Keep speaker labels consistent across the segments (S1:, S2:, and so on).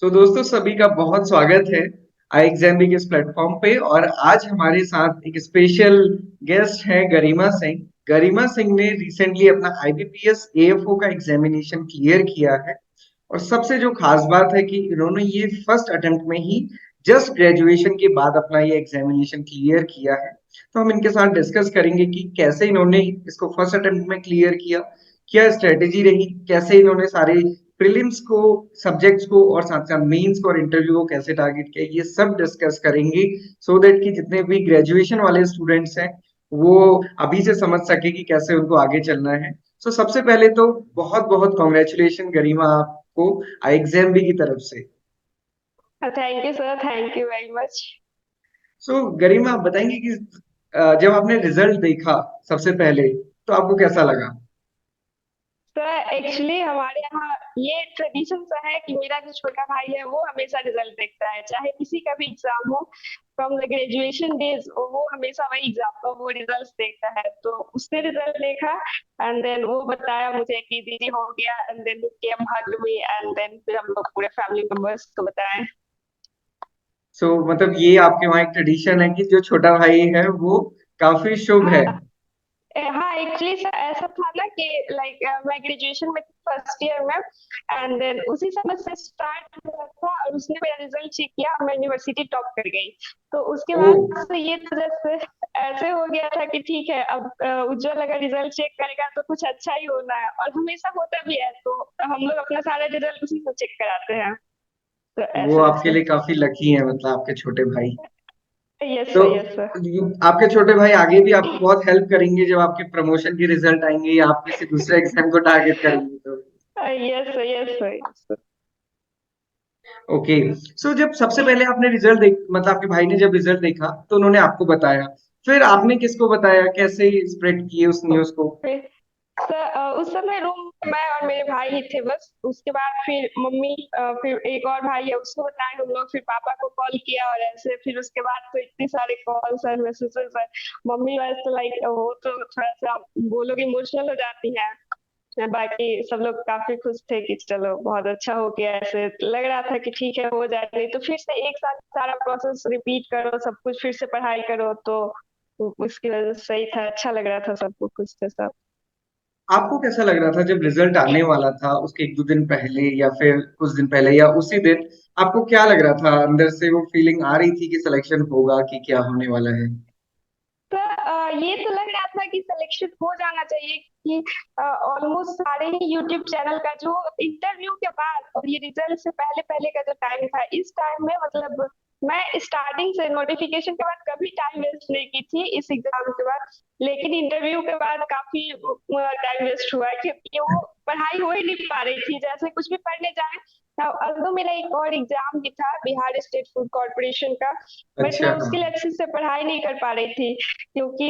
S1: तो दोस्तों सभी का बहुत स्वागत है आई एग्जाम के इस प्लेटफॉर्म पे। और आज हमारे साथ एक स्पेशल गेस्ट है गरिमा सिंह। गरिमा सिंह ने रिसेंटली अपना आईबीपीएस एएफओ का एग्जामिनेशन क्लियर किया है। और सबसे जो खास बात है कि इन्होंने ये फर्स्ट अटेम्प्ट में ही जस्ट ग्रेजुएशन के बाद अपना ये एग्जामिनेशन क्लियर किया है। तो हम इनके साथ डिस्कस करेंगे कि कैसे इन्होंने इसको फर्स्ट अटेम्प्ट में क्लियर किया, क्या स्ट्रेटेजी रही, कैसे इन्होंने सारे प्रीलिम्स को, सब्जेक्ट्स को और साथ साथ मेंस को और इंटरव्यू को कैसे टारगेट किया, ये सब डिस्कस करेंगे। सो दैट कि जितने भी ग्रेजुएशन वाले स्टूडेंट्स हैं वो अभी से समझ सके कि कैसे उनको आगे चलना है। सो सबसे पहले तो बहुत बहुत कॉन्ग्रेचुलेशन गरिमा आपको आई एग्जाम बी की तरफ से।
S2: Thank you sir, thank you very much.
S1: So Garima आप बताएंगे कि जब आपने रिजल्ट देखा सबसे पहले तो आपको कैसा लगा?
S2: सर एक्चुअली हमारे यहाँ ये ट्रेडिशन सा है कि मेरा जो छोटा भाई है वो हमेशा रिजल्ट देखता है, चाहे किसी का भी एग्जाम हो। फ्रॉम द ग्रेजुएशन डेज वो हमेशा वही एग्जाम का वो रिजल्ट देखता है, तो उसने रिजल्ट देखा एंड देन वो बताया मुझे कि दीदी हो गया, and then came hug me, and then फिर हम लोग पूरे फैमिली मेंबर्स को बताएं।
S1: सो मतलब ये आपके वहाँ एक ट्रेडिशन है कि जो छोटा भाई है वो काफी शुभ है।
S2: हाँ। हाँ एक्चुअली ऐसा था ना कि लाइक मैं ग्रेजुएशन में फर्स्ट ईयर में, एंड देन उसी समय से स्टार्ट हुआ था और उसने मेरा रिजल्ट चेक किया और मैं यूनिवर्सिटी टॉप कर गई। तो उसके
S1: ओ,
S2: बाद से ये तो जैसे ऐसे हो गया था कि ठीक है, अब उज्जवल अगर रिजल्ट चेक करेगा तो कुछ अच्छा ही होना है, और हमेशा होता भी है, तो हम लोग अपना सारा रिजल्ट उसी से चेक कराते हैं। तो
S1: वो
S2: ऐसे
S1: आपके
S2: वैसे।
S1: लिए काफी लकी है, मतलब आपके छोटे भाई।
S2: यस
S1: तो
S2: सर, यस सर।
S1: आपके छोटे भाई आगे भी आपको बहुत हेल्प करेंगे जब आपके प्रमोशन के रिजल्ट आएंगे या आप किसी दूसरे एग्जाम को टारगेट करेंगे तो।
S2: Yes sir, yes sir.
S1: Okay. So जब सबसे पहले आपने रिजल्ट देख मतलब आपके भाई ने जब रिजल्ट देखा तो उन्होंने आपको बताया, फिर आपने किसको बताया, कैसे स्प्रेड किए उस न्यूज को?
S2: सर उस समय रूम में मैं और मेरे भाई ही थे बस। उसके बाद फिर मम्मी, फिर एक और भाई है उसको बताए हम लोग, फिर पापा को कॉल किया, और ऐसे फिर उसके बाद तो इतने सारे कॉल्स और मैसेजेस है। मम्मी वैसे लाइक वो तो थोड़ा सा बोलोगे इमोशनल हो जाती है। बाकी सब लोग काफी खुश थे कि चलो बहुत अच्छा हो गया, ऐसे लग रहा था कि ठीक है हो जाए, नहीं तो फिर से एक साथ सारा प्रोसेस रिपीट करो, सब कुछ फिर से पढ़ाई करो, तो उसकी वजह से सही था, अच्छा लग रहा था, सबको खुश थे सब।
S1: आपको कैसा लग रहा था जब रिजल्ट आने वाला था, उसके एक दो दिन पहले या फिर कुछ दिन पहले या उसी दिन? आपको क्या लग रहा था, अंदर से वो फीलिंग आ रही थी कि सिलेक्शन होगा कि क्या होने वाला है?
S2: तो ये तो लग रहा था कि सिलेक्शन हो जाना चाहिए, कि ऑलमोस्ट सारे ही यूट्यूब चैनल का जो इंटरव्यू के बाद और ये रिजल्ट से पहले पहले का जो टाइम था, इस टाइम में मतलब मैं स्टार्टिंग से नोटिफिकेशन के बाद कभी टाइम वेस्ट नहीं की थी इस एग्जाम के बाद। लेकिन इंटरव्यू के बाद काफी टाइम वेस्ट हुआ, क्योंकि वो पढ़ाई हो ही नहीं पा रही थी, जैसे कुछ भी पढ़ने जाए। अल्दो मेरा एक और एग्जाम भी था बिहार स्टेट फूड कॉर्पोरेशन का, बट
S1: अच्छा,
S2: मैं
S1: हाँ।
S2: उसके लिए अच्छे से पढ़ाई नहीं कर पा रही थी, क्योंकि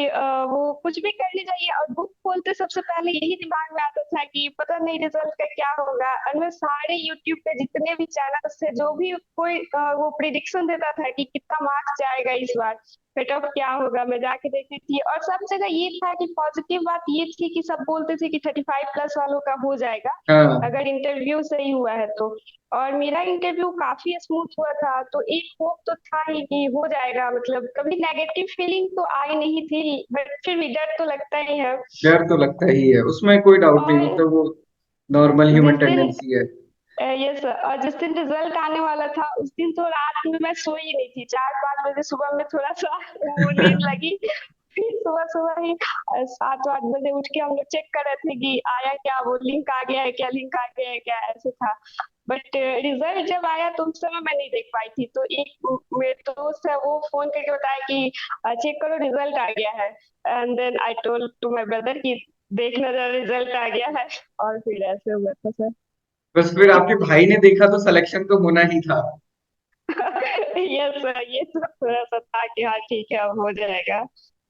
S2: वो कुछ भी करने जाइए और बुक खोलते सबसे पहले यही दिमाग में आता था कि पता नहीं रिजल्ट का क्या होगा, और मैं सारे यूट्यूब पे जितने भी चैनल से जो भी कोई वो प्रिडिक्शन देता था कि कितना मार्क्स जाएगा इस बार, कट ऑफ क्या होगा, मैं जाके देखती थी, और सब जगह ये था कि पॉजिटिव बात ये थी कि सब बोलते थे कि 35+ वालों का हो जाएगा
S1: हाँ,
S2: अगर इंटरव्यू सही हुआ है तो। और मेरा इंटरव्यू काफी स्मूथ हुआ था, तो एक होप तो था ही कि हो जाएगा, मतलब कभी नेगेटिव फीलिंग तो आई नहीं थी, बट फिर भी डर तो लगता ही है।
S1: डर तो लगता ही है, उसमें कोई डाउट नहीं,
S2: और
S1: मतलब वो नॉर्मल ह्यूमन
S2: जिस दिन
S1: टेंडेंसी है।
S2: यस, और जिस दिन रिजल्ट आने वाला था उस दिन तो रात में मैं सोई नहीं थी, 4-5 बजे सुबह में थोड़ा सा वो नींद लगी। फिर सुबह सुबह ही 7-8 बजे उठ के हम लोग चेक कर रहे थे कि आया क्या, वो लिंक आ गया है क्या, लिंक आ गया है क्या, ऐसे था। बट रिजल्ट जब आया तो उस समय मैं नहीं देख पाई थी, तो एक मेरे दोस्त है वो फोन करके बताया कि चेक करो रिजल्ट आ गया है, and then I told to my brother कि देखना जरा रिजल्ट आ गया है, और फिर ऐसे हुआ था सर।
S1: बस फिर आपके भाई ने देखा तो सिलेक्शन तो होना ही था।
S2: यस सर, ये तो थोड़ा सा था कि हाँ ठीक है अब हो जाएगा।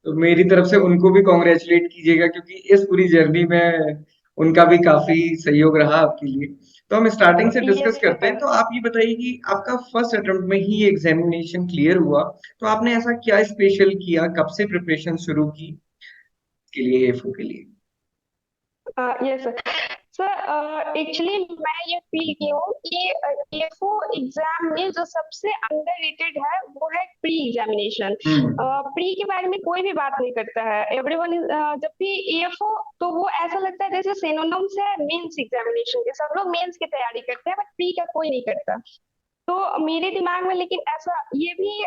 S1: तो मेरी तरफ से उनको भी कॉन्ग्रेचुलेट कीजिएगा क्योंकि इस पूरी जर्नी में उनका भी काफी सहयोग रहा आपके लिए। तो हम स्टार्टिंग से डिस्कस
S2: यस
S1: करते हैं।
S2: सर।
S1: तो आप ये बताइए कि आपका फर्स्ट अटेम्प्ट में ही एग्जामिनेशन क्लियर हुआ, तो आपने ऐसा क्या स्पेशल किया, कब से प्रिपरेशन शुरू की के लिए, एफओ के लिए?
S2: Yes sir. सर एक्चुअली मैं ये फील की हूँ कि एफओ एग्जाम में जो सबसे अंडररेटेड है वो है प्री एग्जामिनेशन।
S1: हम्म।
S2: प्री के बारे में कोई भी बात नहीं करता है, एवरीवन जब भी एएफओ, तो वो ऐसा लगता है जैसे सिनोनिम्स है मेंस एग्जामिनेशन के। सब लोग मेंस की तैयारी करते हैं बट प्री का कोई नहीं करता। तो मेरे दिमाग में लेकिन ऐसा ये भी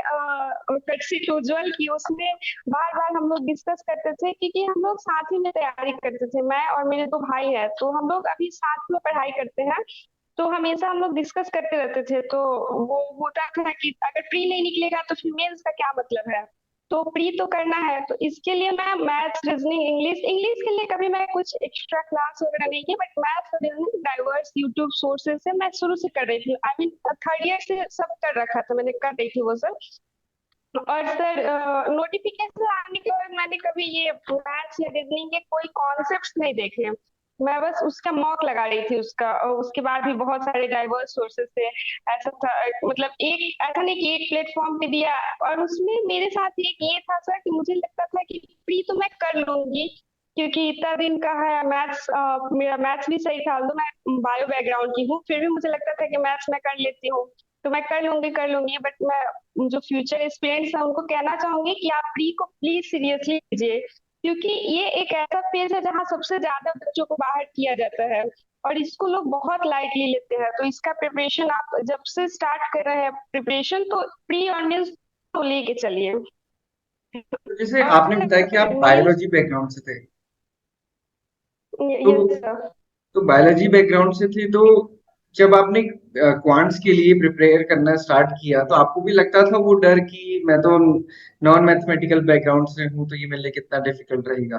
S2: कक्षित उज्जवल की उसमें बार बार हम लोग डिस्कस करते थे, क्योंकि हम लोग साथ ही में तैयारी करते थे, मैं और मेरे दो भाई हैं, तो हम लोग अभी साथ में पढ़ाई करते हैं। तो हमेशा हम लोग डिस्कस करते रहते थे। तो वो होता था कि अगर प्री नहीं निकलेगा तो फिर मेंस का क्या मतलब है। तो प्री तो करना है, तो इसके लिए मैं मैथ्स, रीजनिंग, इंग्लिश इंग्लिश के लिए कभी मैं कुछ एक्स्ट्रा क्लास वगैरह नहीं की, बट मैथ्स और रीजनिंग डाइवर्स यूट्यूब सोर्सेज से मैं शुरू से कर रही थी। आई मीन थर्ड ईयर से सब कर रखा था, मैंने कर रही थी वो सब। और सर नोटिफिकेशन आने के बाद मैंने कभी ये मैथ्स या रीजनिंग के कोई कॉन्सेप्ट्स नहीं देखे। मैं बस उसका मॉक लगा रही थी उसका, और उसके बाद भी बहुत सारे डाइवर्स सोर्सेस थे। ऐसा था, मतलब एक ऐसा नहीं कि एक प्लेटफॉर्म पे दिया। और उसमें मेरे साथ एक ये था सर कि मुझे लगता था कि प्री तो मैं कर लूंगी, क्योंकि इतना दिन का है मैथ्स, मेरा मैथ्स भी सही था, तो मैं बायो बैकग्राउंड की हूँ, फिर भी मुझे लगता था कि मैथ्स मैं कर लेती हूँ, तो मैं कर लूंगी। बट मैं जो फ्यूचर स्टूडेंट्स हैं उनको कहना चाहूंगी कि आप प्री को प्लीज सीरियसली लीजिए, क्योंकि ये एक ऐसा फेज है जहाँ सबसे ज्यादा बच्चों को बाहर किया जाता है, और इसको लोग बहुत लाइटली लेते हैं। तो इसका प्रिपरेशन आप जब से स्टार्ट कर रहे हैं प्रिपरेशन, तो प्री और मेंस तो लेके चलिए।
S1: तो जैसे
S2: और
S1: आपने बताया कि आप
S2: सर मेन,
S1: बायोलॉजी बैकग्राउंड से थे, तो
S2: यस सर।
S1: बायोलॉजी बैकग्राउंड से थे, तो जब आपने क्वांट्स के लिए प्रिपेयर करना स्टार्ट किया तो आपको भी लगता था वो डर कि मैं तो नॉन मैथमेटिकल बैकग्राउंड से हूँ, तो ये मेरे लिए कितना डिफिकल्ट रहेगा?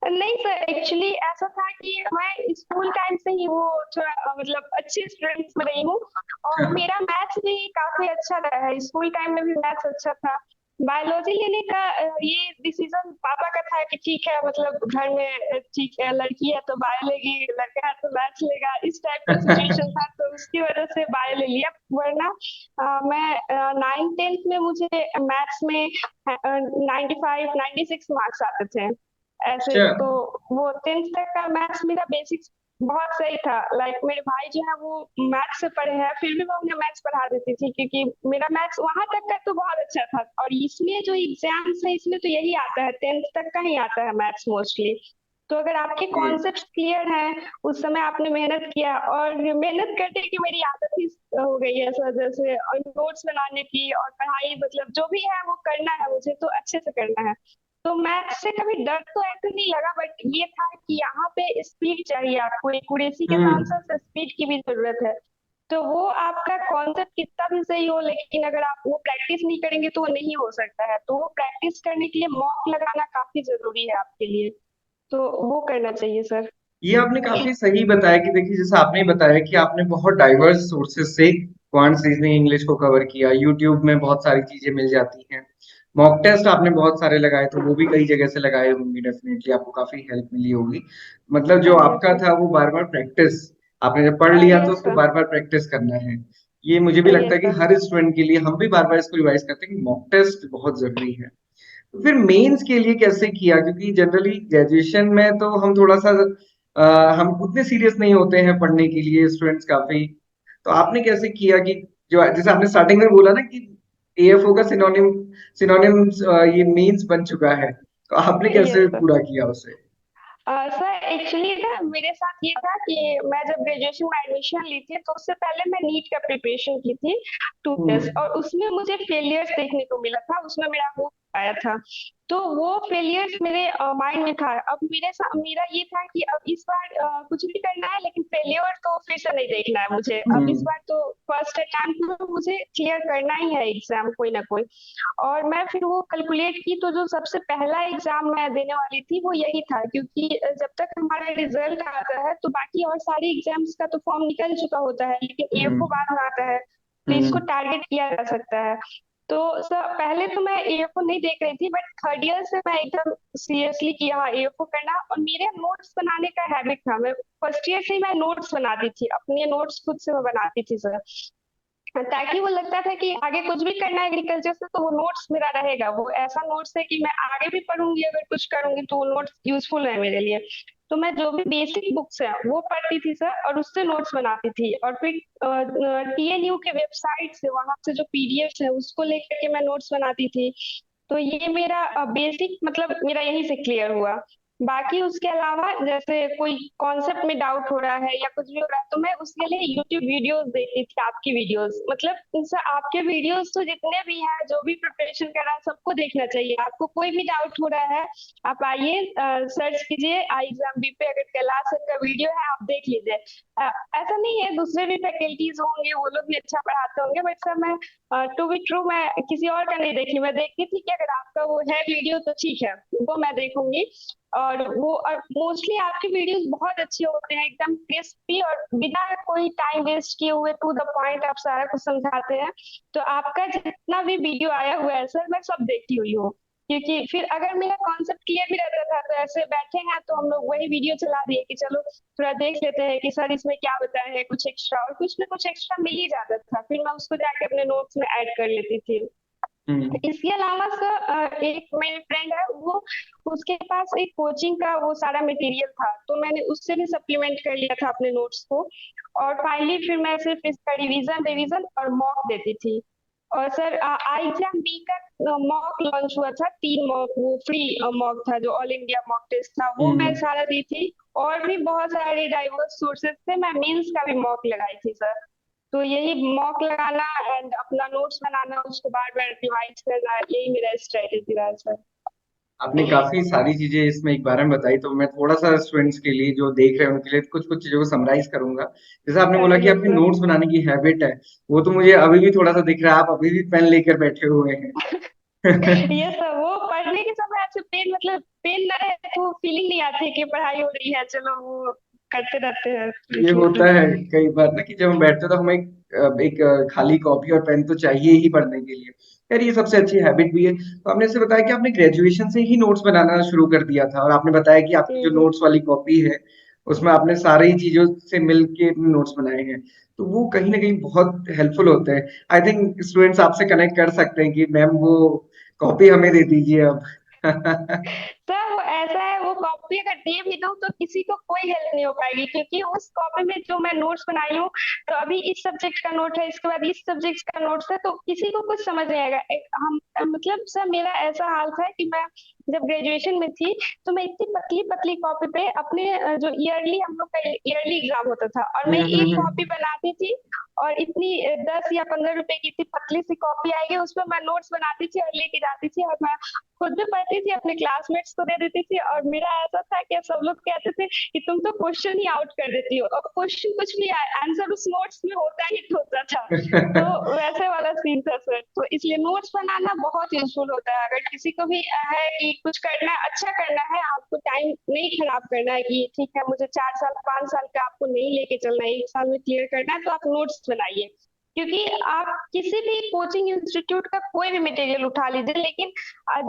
S2: नहीं सर, एक्चुअली ऐसा था कि मैं स्कूल टाइम से ही वो थोड़ा मतलब अच्छे स्टूडेंट्स में रही हूँ, और मेरा मैथ्स भी काफी अच्छा रहा है, स्कूल टाइम में भी मैथ्स अच्छा था। बायोलॉजी लेने का ये डिसीजन पापा का था कि ठीक है, मतलब घर में ठीक है, लड़की है तो बायो लेगी, लड़का है तो मैथ्स लेगा, इस टाइप का सिचुएशन था, तो उसकी वजह से बायो ले लिया। वरना मैं 9th 10th में मुझे मैथ्स में 95 96 मार्क्स आते थे ऐसे।
S1: अच्छा।
S2: तो वो 10th तक का मैथ्स मेरा बेसिक्स बहुत सही था। लाइक मेरे भाई जो है वो मैथ्स से पढ़े हैं, फिर भी मैं उन्हें मैथ्स पढ़ा देती थी, क्योंकि मेरा मैथ्स वहां तक का तो बहुत अच्छा था। और इसमें जो एग्जाम्स है इसमें तो यही आता है, 10th तक का ही आता है मैथ्स मोस्टली। तो अगर आपके
S1: ये
S2: कॉन्सेप्ट्स क्लियर हैं, उस समय आपने मेहनत किया, और मेहनत करने की मेरी आदत ही हो गई है सर, जैसे नोट्स बनाने की और पढ़ाई, मतलब जो भी है वो करना है मुझे, तो अच्छे से करना है। तो मैथ्स से कभी डर तो ऐसे नहीं लगा, बट ये था कि यहाँ पे स्पीड चाहिए आपको, एक्यूरेसी के साथ
S1: हम्म।
S2: साथ स्पीड की भी जरूरत है। तो वो आपका कॉन्सेप्ट कितना भी सही हो, लेकिन अगर आप वो प्रैक्टिस नहीं करेंगे तो वो नहीं हो सकता है। तो वो प्रैक्टिस करने के लिए मॉक लगाना काफी जरूरी है आपके लिए, तो वो करना चाहिए सर।
S1: ये आपने काफी सही बताया कि देखिए, जैसे आपने ही बताया कि आपने बहुत डाइवर्स सोर्सेज से क्वांट्स, रीजनिंग, इंग्लिश को कवर किया। यूट्यूब में बहुत सारी चीजें मिल जाती हैं। मॉक टेस्ट आपने बहुत सारे लगाए, तो वो भी कई जगह से लगाए होंगे, डेफिनेटली आपको काफी हेल्प मिली होगी। मतलब जो
S2: यस
S1: आपका
S2: सर।
S1: था वो बार बार प्रैक्टिस, आपने जब पढ़ लिया तो
S2: यस
S1: उसको
S2: सर।
S1: बार बार प्रैक्टिस करना है। ये मुझे भी लगता
S2: यस
S1: है कि
S2: सर।
S1: हर स्टूडेंट के लिए हम भी बार बार इसको रिवाइज करते हैं कि मॉक टेस्ट बहुत जरूरी है। तो फिर मेंस के लिए कैसे किया? क्योंकि जनरली ग्रेजुएशन में तो हम थोड़ा सा हम उतने सीरियस नहीं होते हैं पढ़ने के लिए, स्टूडेंट्स काफी। तो आपने कैसे किया कि जो जैसे आपने स्टार्टिंग में बोला ना कि एएफओ का सिनोनिम सिनोनिम ये मेंस बन चुका है, तो आपने कैसे
S2: यस सर।
S1: पूरा किया उसे?
S2: सर एक्चुअली ना मेरे साथ ये था कि मैं जब ग्रेजुएशन में एडमिशन ली थी, तो उससे पहले मैं नीट का प्रिपरेशन की थी 2 years,
S1: हम्म।
S2: और उसमें मुझे फेलियर्स देखने को मिला था, उसमें मेरा होप आया था। तो वो फेलियर्स मेरे माइंड में था। अब मेरा ये था कि अब इस बार कुछ भी करना है, लेकिन फेलियर तो फिर से नहीं देखना है मुझे। अब इस
S1: हम्म।
S2: बार तो फर्स्ट अटेम्प्ट में मुझे क्लियर करना ही है एग्जाम कोई ना कोई। और मैं फिर वो कैलकुलेट की, तो जो सबसे पहला एग्जाम मैं देने वाली थी वो यही था, क्योंकि जब तक हमारा रिजल्ट आता है तो बाकी और सारे एग्जाम्स का तो फॉर्म निकल चुका होता है, लेकिन एएफओ
S1: हम्म।
S2: बाद में आता है, तो इसको
S1: हम्म।
S2: टारगेट किया जा सकता है। तो सर पहले तो मैं एएफओ नहीं देख रही थी, बट थर्ड ईयर से मैं एकदम सीरियसली कि हाँ एएफओ करना। और मेरे नोट्स बनाने का हैबिट था, मैं फर्स्ट ईयर से ही मैं नोट्स बनाती थी, अपने नोट्स खुद से मैं बनाती थी सर, ताकि वो लगता था कि आगे कुछ भी करना है एग्रीकल्चर से तो वो नोट्स मेरा रहेगा, वो ऐसा नोट्स है कि मैं आगे भी पढ़ूंगी, अगर कुछ करूंगी तो वो नोट्स यूजफुल है मेरे लिए। तो मैं जो भी बेसिक बुक्स है वो पढ़ती थी सर, और उससे नोट्स बनाती थी, और फिर टीएनयू के वेबसाइट से वहां से जो पीडीएफ है उसको लेकर के मैं नोट्स बनाती थी। तो ये मेरा बेसिक मतलब मेरा यहीं से क्लियर हुआ। बाकी उसके अलावा जैसे कोई कॉन्सेप्ट में डाउट हो रहा है या कुछ भी हो रहा है, तो मैं उसके लिए यूट्यूब वीडियोस देखती थी, आपकी वीडियोस, मतलब इनसे आपके वीडियोस तो जितने भी हैं, जो भी प्रिपरेशन कर रहा है सबको देखना चाहिए। आपको कोई भी डाउट हो रहा है, आप आइए, सर्च कीजिए आई एग्जाम बी पे, अगर कैलाश सर का वीडियो है आप देख लीजिए। अ, ऐसा नहीं है दूसरे भी फैकल्टीज होंगे वो लोग भी अच्छा पढ़ाते होंगे, बट सर मैं टू बी ट्रू मैं किसी और का नहीं देखी, मैं देखती थी कि अगर आपका वो है वीडियो तो ठीक है, वो मैं देखूंगी। और वो मोस्टली आपके वीडियोस बहुत अच्छे होते हैं, एकदम क्रिस्पी और बिना कोई टाइम वेस्ट किए हुए टू द पॉइंट आप सारा कुछ समझाते हैं। तो आपका जितना भी वीडियो आया हुआ है सर मैं सब देखती हुई हूँ, क्योंकि फिर अगर मेरा कॉन्सेप्ट क्लियर भी रहता था तो ऐसे बैठे हैं तो हम लोग वही वीडियो चला दिए कि चलो थोड़ा देख लेते हैं कि सर इसमें क्या बताया है, कुछ एक्स्ट्रा, और कुछ ना कुछ एक्स्ट्रा मिल ही जाता था, फिर मैं उसको जाके अपने नोट्स में ऐड कर लेती थी।
S1: हम्म।
S2: इसके अलावा सर एक मेरी फ्रेंड है, वो उसके पास एक कोचिंग का वो सारा मटेरियल था, तो मैंने उससे भी सप्लीमेंट कर लिया था अपने नोट्स को। और फाइनली फिर मैं सिर्फ इसका रिवीजन रिवीजन और मॉक देती थी। और सर आई एग्जाम बी का मॉक लॉन्च हुआ था, 3 मॉक, वो फ्री मॉक था जो ऑल इंडिया मॉक टेस्ट था, वो मैं
S1: हम्म।
S2: सारा दी थी। और भी बहुत सारे डाइवर्स सोर्सेज से मैं मेंस का भी मॉक लगाई थी सर। तो यही मॉक लगाना एंड अपना नोट्स बनाना, उसको बार बार रिवाइज करना, यही मेरा स्ट्रेटेजी रहा है सर।
S1: आपने काफी सारी चीजें इसमें एक बारे में बताई, तो मैं थोड़ा सा स्टूडेंट्स के लिए जो देख रहे हैं उनके लिए कुछ कुछ चीजों को समराइज करूंगा। जैसे आपने बोला कि
S2: करिए
S1: आपकी
S2: सर।
S1: नोट्स बनाने की हैबिट है, वो तो मुझे अभी भी थोड़ा सा दिख रहा है, आप अभी भी पेन लेकर बैठे हुए हैं।
S2: ये सब वो पढ़ने के समय ऐसे पेन, मतलब पेन ना रहे तो फीलिंग नहीं आती कि पढ़ाई हो रही है, चलो वो करते रहते हैं तो
S1: ये
S2: इसलिए
S1: होता
S2: सर।
S1: है कई बार ना कि जब हम बैठते हैं तो हमें खाली कॉपी और पेन तो चाहिए ही पढ़ने के लिए। यार ये सबसे अच्छी हैबिट भी है। तो आपने से बताया कि आपने ग्रेजुएशन से ही नोट्स बनाना शुरू कर दिया था, और आपने बताया कि आपकी जो
S2: हम्म।
S1: नोट्स वाली कॉपी है उसमें आपने सारी चीजों से मिलके नोट्स बनाए हैं। तो वो कहीं ना कहीं बहुत हेल्पफुल होते हैं। आई थिंक स्टूडेंट्स आपसे कनेक्ट कर सकते हैं कि मैम वो कॉपी हमें दे दीजिए अब।
S2: सर वो ऐसा है, वो कॉपी अगर दे भी दूं तो किसी को कोई हेल्प नहीं हो पाएगी, क्योंकि उस कॉपी में जो मैं नोट्स बनाई हूँ, तो अभी इस सब्जेक्ट का नोट है, इसके बाद इस सब्जेक्ट का नोट्स है, तो किसी को कुछ समझ नहीं आएगा। हम मतलब सर मेरा ऐसा हाल था कि मैं जब ग्रेजुएशन में थी तो मैं इतनी पतली पतली कॉपी पे अपने जो ईयरली हम लोग का ईयरली एग्जाम होता था, और मैं एक कॉपी
S1: हम्म।
S2: बनाती थी, और इतनी 10 या 15 रुपए की इतनी पतली सी कॉपी आएगी, उसमें मैं नोट्स बनाती थी और लेके जाती थी, और मैं खुद भी पढ़ती थी, अपने क्लासमेट्स को दे देती थी। और मेरा ऐसा था कि सब लोग कहते थे कि तुम तो क्वेश्चन ही आउट कर देती हो, और क्वेश्चन कुछ भी आंसर उस नोट्स में होता ही होता था। तो वैसे वाला सीन था सर, तो इसलिए नोट्स बनाना बहुत यूजफुल होता है, अगर किसी को भी है कि कुछ करना है, अच्छा करना है, आपको टाइम नहीं खराब करना है, कि ठीक है मुझे 4 साल 5 साल का आपको नहीं लेके चलना है, 1 साल में क्लियर करना है, तो आप नोट्स बनाइए। क्योंकि आप किसी भी कोचिंग इंस्टीट्यूट का कोई भी मटेरियल उठा लीजिए, लेकिन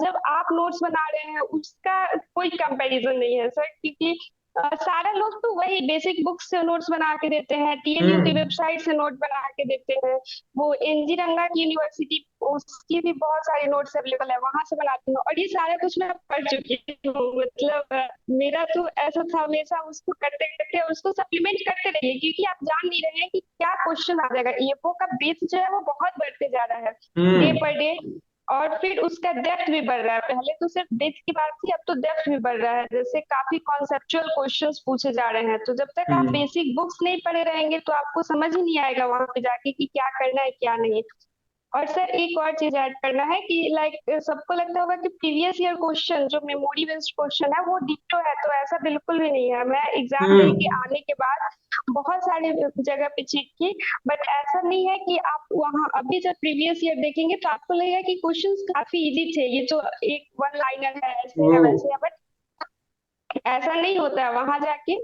S2: जब आप नोट्स बना रहे हैं उसका कोई कंपैरिजन नहीं है सर, क्योंकि सारे लोग तो वही बेसिक बुक्स से नोट्स बना के देते हैं, टीएनयू की
S1: हम्म।
S2: वेबसाइट से नोट बना के देते हैं, वो एनजी रंगा की यूनिवर्सिटी उसकी भी बहुत सारी नोट्स अवेलेबल है, वहां से बनाती हूँ, और ये सारा कुछ मैं पढ़ चुकी हूँ। मतलब मेरा तो ऐसा था हमेशा उसको करते करते और उसको सप्लीमेंट करते रहिए, क्योंकि आप जान नहीं रहे हैं कि क्या क्वेश्चन आ जाएगा, ईएफओ का बेस जो है वो बहुत बढ़ते जा रहा है डे
S1: हम्म।
S2: Per day. और फिर उसका डेप्थ भी बढ़ रहा है, पहले तो सिर्फ बेस की बात थी, अब तो डेप्थ भी बढ़ रहा है, जैसे काफी कॉन्सेप्चुअल क्वेश्चंस पूछे जा रहे हैं, तो जब तक आप
S1: हम्म।
S2: बेसिक बुक्स नहीं पढ़े रहेंगे तो आपको समझ ही नहीं आएगा वहां पे जाके कि क्या करना है क्या नहीं। और सर एक और चीज ऐड करना है कि लाइक सबको लगता होगा कि प्रीवियस ईयर क्वेश्चन जो मेमोरी बेस्ड क्वेश्चन है वो डिक्टो है, तो ऐसा बिल्कुल भी नहीं है। मैं एग्जाम दे के
S1: हम्म।
S2: आने के बाद बहुत सारे जगह पे चेक की, बट ऐसा नहीं है कि आप वहाँ अभी जब प्रीवियस ईयर देखेंगे तो आपको लगेगा कि क्वेश्चंस काफी इजी थे, ये तो एक वन लाइनर है, ऐसे
S1: वो
S2: है वैसे है, बट ऐसा नहीं होता है। वहां जाके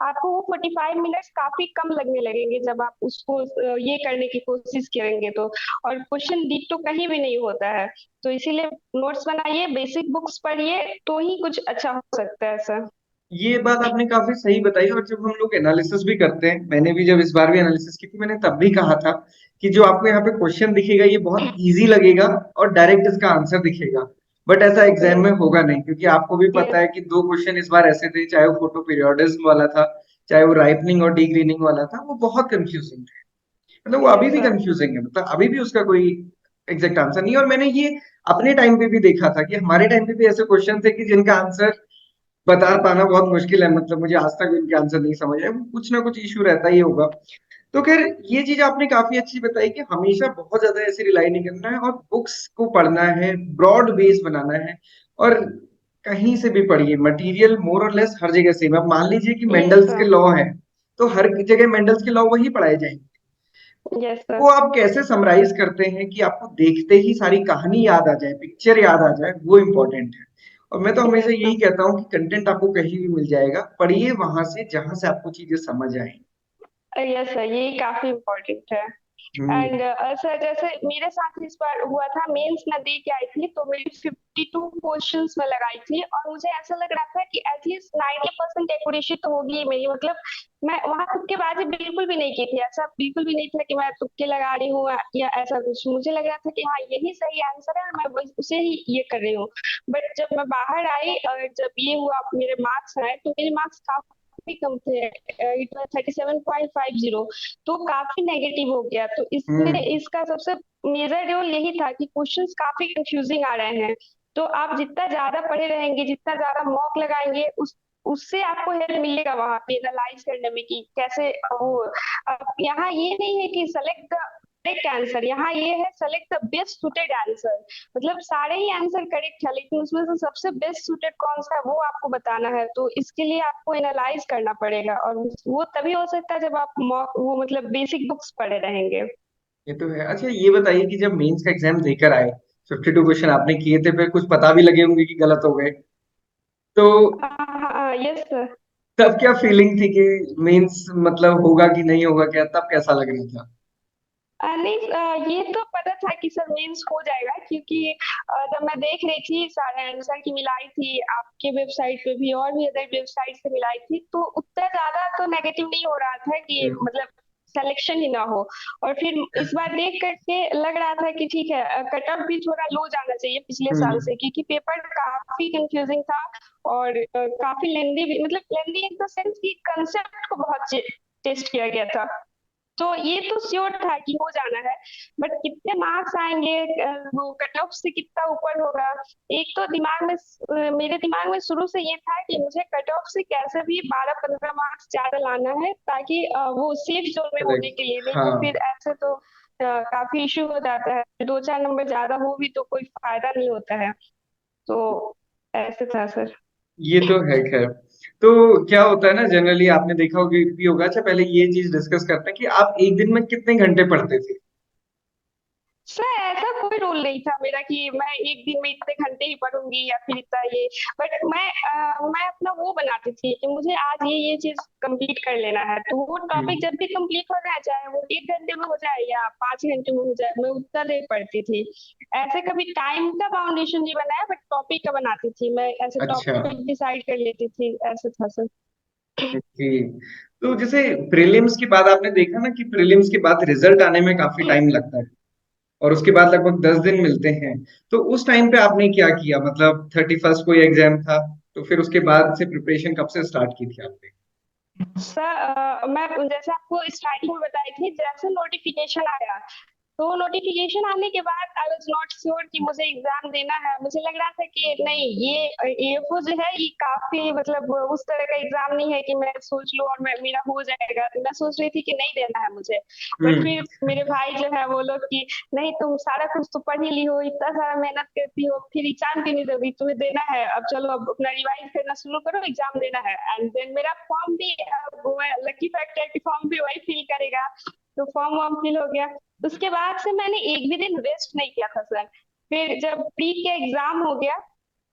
S2: आपको वो 45 मिनट्स काफी कम लगने लगेंगे जब आप उसको ये करने की कोशिश करेंगे तो। और क्वेश्चन डी तो कहीं भी नहीं होता है, तो इसीलिए नोट्स बनाइए, बेसिक बुक्स पढ़िए, तो ही कुछ अच्छा हो सकता है सर।
S1: ये बात आपने काफी सही बताई। और जब हम लोग एनालिसिस भी करते हैं, मैंने भी जब इस बार भी एनालिसिस की थी, मैंने तब भी कहा था कि जो आपको यहाँ पे क्वेश्चन दिखेगा ये बहुत इजी लगेगा और डायरेक्ट इसका आंसर दिखेगा। बट ऐसा एग्जाम में
S2: यस
S1: होगा नहीं, क्योंकि आपको भी पता
S2: यस
S1: है कि 2 क्वेश्चन इस बार ऐसे थे, चाहे वो फोटो पीरियोडिज्म वाला था, चाहे वो राइपनिंग और डीग्रीनिंग वाला था, वो बहुत कंफ्यूजिंग थे। मतलब वो अभी
S2: यस
S1: भी
S2: सर
S1: कंफ्यूजिंग है, मतलब अभी भी उसका कोई एग्जैक्ट आंसर नहीं है। और मैंने ये अपने टाइम पे भी देखा था कि हमारे टाइम पे भी ऐसे क्वेश्चन थे कि जिनका आंसर बता पाना बहुत मुश्किल है, मतलब मुझे आज तक इनके आंसर नहीं समझ आए, कुछ ना कुछ इशू रहता ही होगा। तो खैर, ये चीज आपने काफी अच्छी बताई कि हमेशा बहुत ज्यादा ऐसे रिलाई नहीं करना है, और बुक्स को पढ़ना है, ब्रॉड बेस बनाना है। और कहीं से भी पढ़िए, मटेरियल मोर और लेस हर जगह सेम। अब मान लीजिए कि
S2: यस
S1: मेंडल्स के
S2: सर
S1: लॉ है, तो हर जगह मेंडल्स के लॉ वही पढ़ाए जाएंगे।
S2: यस सर
S1: वो आप कैसे समराइज करते हैं कि आपको देखते ही सारी कहानी याद आ जाए, पिक्चर याद आ जाए, वो इम्पोर्टेंट है। और मैं तो हमेशा
S2: यस
S1: यही
S2: सर
S1: कहता हूँ कि कंटेंट आपको कहीं भी मिल जाएगा, पढ़िए वहां से जहां से आपको चीजें समझ आए।
S2: यस सर ये काफी इम्पोर्टेंट है। And
S1: hmm.
S2: सर जैसे मेरे साथ इस बार हुआ था, मेंस में दे के आई थी तो मेरी 52 क्वेश्चंस में लगाई थी, और मुझे ऐसा लग रहा था कि एटलीस्ट 90% एक्यूरेसी तो होगी ही मेरी। मतलब मैं वहां तुक्केबाजी बिल्कुल भी नहीं की थी, ऐसा बिल्कुल भी नहीं था कि मैं तुक्के लगा रही हूँ या ऐसा कुछ। मुझे लग रहा था कि हाँ यही सही आंसर है और मैं उसे ही ये कर रही हूँ। बट जब मैं बाहर आई और जब ये हुआ मेरे मार्क्स आए तो मेरे मार्क्स काफी कम थे। इट वाज 37.50, तो काफी नेगेटिव हो गया। तो इसमें
S1: हम्म।
S2: इसका सबसे मेजर रोल यही था कि क्वेश्चंस काफी कंफ्यूजिंग आ रहे हैं। तो आप जितना ज्यादा पढ़े रहेंगे, जितना ज्यादा मॉक लगाएंगे, उस उससे आपको हेल्प मिलेगा वहां पे एनालाइज करने में कि कैसे वो। अब यहाँ ये नहीं है कि सेलेक्ट द करेक्ट आंसर, यहाँ ये है select the best suited answer. मतलब सारे ही आंसर करेक्ट है, लेकिन उसमें से सबसे बेस्ट सुटेड कौन सा है वो आपको बताना है। तो इसके लिए आपको एनालाइज करना पड़ेगा, और वो तभी हो सकता है जब आप वो मतलब बेसिक बुक्स पढ़े रहेंगे।
S1: ये तो है। अच्छा, ये बताइए कि जब मेंस का एग्जाम देकर आए, 52 क्वेश्चन आपने किए थे, फिर कुछ पता भी लगे होंगे कि गलत हो गए, तो
S2: हाँ यस सर।
S1: तब क्या फीलिंग थी कि मेंस मतलब होगा कि नहीं होगा, क्या तब कैसा लग रहा था?
S2: नहीं ये तो पता था कि सर मेंस हो जाएगा, क्योंकि जब मैं देख रही थी सारे आंसर की मिलाई थी आपके वेबसाइट पे भी और भी अदर वेबसाइट से मिलाई थी, तो उतना ज्यादा तो नेगेटिव नहीं हो रहा था कि
S1: हम्म।
S2: मतलब सिलेक्शन ही ना हो। और फिर इस बार देख करके लग रहा था कि ठीक है कट ऑफ भी थोड़ा लो जाना चाहिए पिछले साल
S1: हम्म।
S2: से, क्योंकि पेपर काफी कंफ्यूजिंग था। और काफी लेंदी भी, मतलब लेंदी इन द सेंस कि कंसेप्ट को बहुत टेस्ट किया गया था। तो ये तो श्योर था कि हो जाना है। बट कितने मार्क्स आएंगे, वो कट ऑफ से कितना ऊपर होगा, एक तो दिमाग में मेरे दिमाग में शुरू से ये था कि मुझे कट ऑफ से कैसे भी 12-15 मार्क्स ज्यादा लाना है, ताकि वो सेफ जोन में होने
S1: करेक्ट।
S2: के लिए। नहीं तो
S1: हाँ,
S2: फिर ऐसे तो काफी इश्यू हो जाता है, 2-4 नंबर ज्यादा हो भी तो कोई फायदा नहीं होता है। तो ऐसे था सर।
S1: ये तो है। खैर, तो क्या होता है ना, जनरली आपने देखा होगा भी होगा। अच्छा, पहले ये चीज डिस्कस करते हैं कि आप एक दिन में कितने घंटे पढ़ते थे?
S2: सर ऐसा कोई रूल नहीं था मेरा कि मैं एक दिन में इतने घंटे ही पढ़ूंगी या फिर इतना ये। बट मैं अपना वो बनाती थी कि मुझे आज ये चीज कंप्लीट कर लेना है, तो वो टॉपिक
S1: हम्म।
S2: जब भी कंप्लीट हो जाए, चाहे वो 1 घंटे में हो जाए या 5 घंटे में हो जाए, मैं उतना देर पढ़ती थी। ऐसे कभी टाइम का बाउंडेशन नहीं बनाया, बट टॉपिक का बनाती थी मैं, ऐसे
S1: अच्छा।
S2: टॉपिक डिसाइड कर लेती थी, ऐसे था सर।
S1: ओके। तो जैसे प्रीलिम्स के बाद आपने देखा ना कि प्रीलिम्स के बाद रिजल्ट आने में काफी टाइम लगता है, और उसके बाद लगभग 10 दिन मिलते हैं। तो उस टाइम पे आपने क्या किया? मतलब 31st कोई एग्जाम था, तो फिर उसके बाद से प्रिपरेशन कब से स्टार्ट की थी आपने?
S2: सर मैं जैसे आपको स्टार्टिंग में बताई थी, जैसे नोटिफिकेशन आया तो नोटिफिकेशन आने के बाद आई वाज नॉट श्योर कि मुझे एग्जाम देना है। मुझे लग रहा था कि नहीं, ये एएफओ जो है ये काफी मतलब उस तरह का एग्जाम नहीं है कि मैं सोच लूं और मेरा हो जाएगा। तो मैं सोच रही थी कि नहीं देना है मुझे। बट
S1: हम्म।
S2: फिर मेरे भाई जो है वो लोग कि नहीं, तुम सारा कुछ तो पढ़ ही ली हो, इतना सारा मेहनत करती हो, फिर एग्जाम क्यों नहीं दोगी, तुम्हें देना है, अब चलो अब अपना रिवाइज करना शुरू करो, एग्जाम देना है। एंड देन मेरा फॉर्म भी लकी फैक्टर की फॉर्म भी वही फिल करेगा, तो फॉर्म वॉर्म फिल हो गया। उसके बाद से मैंने एक भी दिन वेस्ट नहीं किया था सर। फिर जब प्री के एग्जाम हो गया,